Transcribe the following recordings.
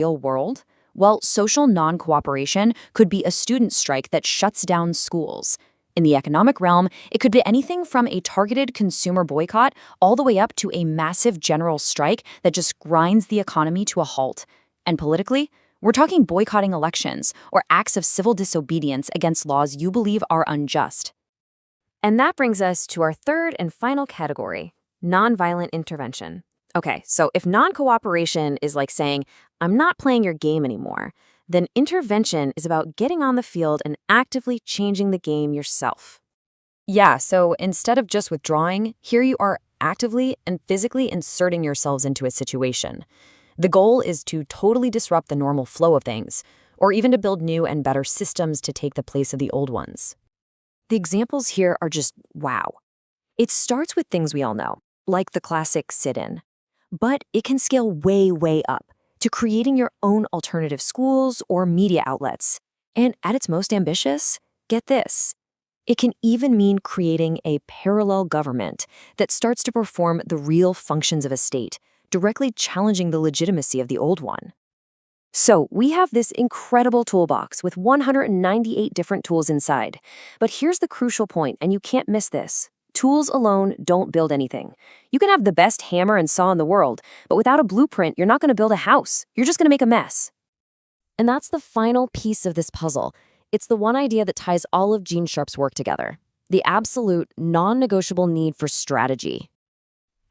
real world? Well, social non-cooperation could be a student strike that shuts down schools. In the economic realm, it could be anything from a targeted consumer boycott all the way up to a massive general strike that just grinds the economy to a halt. And politically, we're talking boycotting elections or acts of civil disobedience against laws you believe are unjust. And that brings us to our third and final category, nonviolent intervention. Okay, so if non-cooperation is like saying, I'm not playing your game anymore, then intervention is about getting on the field and actively changing the game yourself. Yeah, so instead of just withdrawing, here you are actively and physically inserting yourselves into a situation. The goal is to totally disrupt the normal flow of things, or even to build new and better systems to take the place of the old ones. The examples here are just wow. It starts with things we all know, like the classic sit-in. But it can scale way, way up to creating your own alternative schools or media outlets. And at its most ambitious, get this, it can even mean creating a parallel government that starts to perform the real functions of a state, directly challenging the legitimacy of the old one. So we have this incredible toolbox with 198 different tools inside. But here's the crucial point, and you can't miss this. Tools alone don't build anything. You can have the best hammer and saw in the world, but without a blueprint, you're not going to build a house. You're just going to make a mess. And that's the final piece of this puzzle. It's the one idea that ties all of Gene Sharp's work together. The absolute, non-negotiable need for strategy.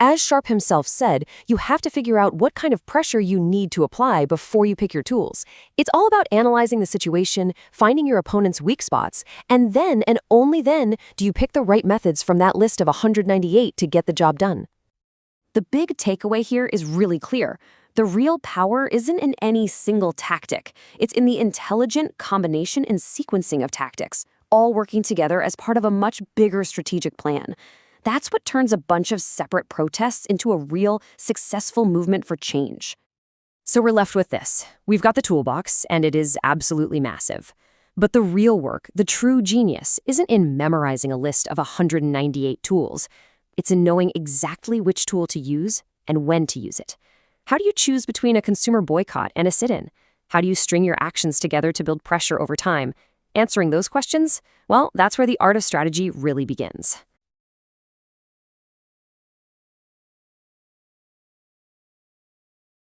As Sharp himself said, you have to figure out what kind of pressure you need to apply before you pick your tools. It's all about analyzing the situation, finding your opponent's weak spots, and then, and only then, do you pick the right methods from that list of 198 to get the job done. The big takeaway here is really clear. The real power isn't in any single tactic. It's in the intelligent combination and sequencing of tactics, all working together as part of a much bigger strategic plan. That's what turns a bunch of separate protests into a real, successful movement for change. So we're left with this. We've got the toolbox, and it is absolutely massive. But the real work, the true genius, isn't in memorizing a list of 198 tools. It's in knowing exactly which tool to use and when to use it. How do you choose between a consumer boycott and a sit-in? How do you string your actions together to build pressure over time? Answering those questions, well, that's where the art of strategy really begins.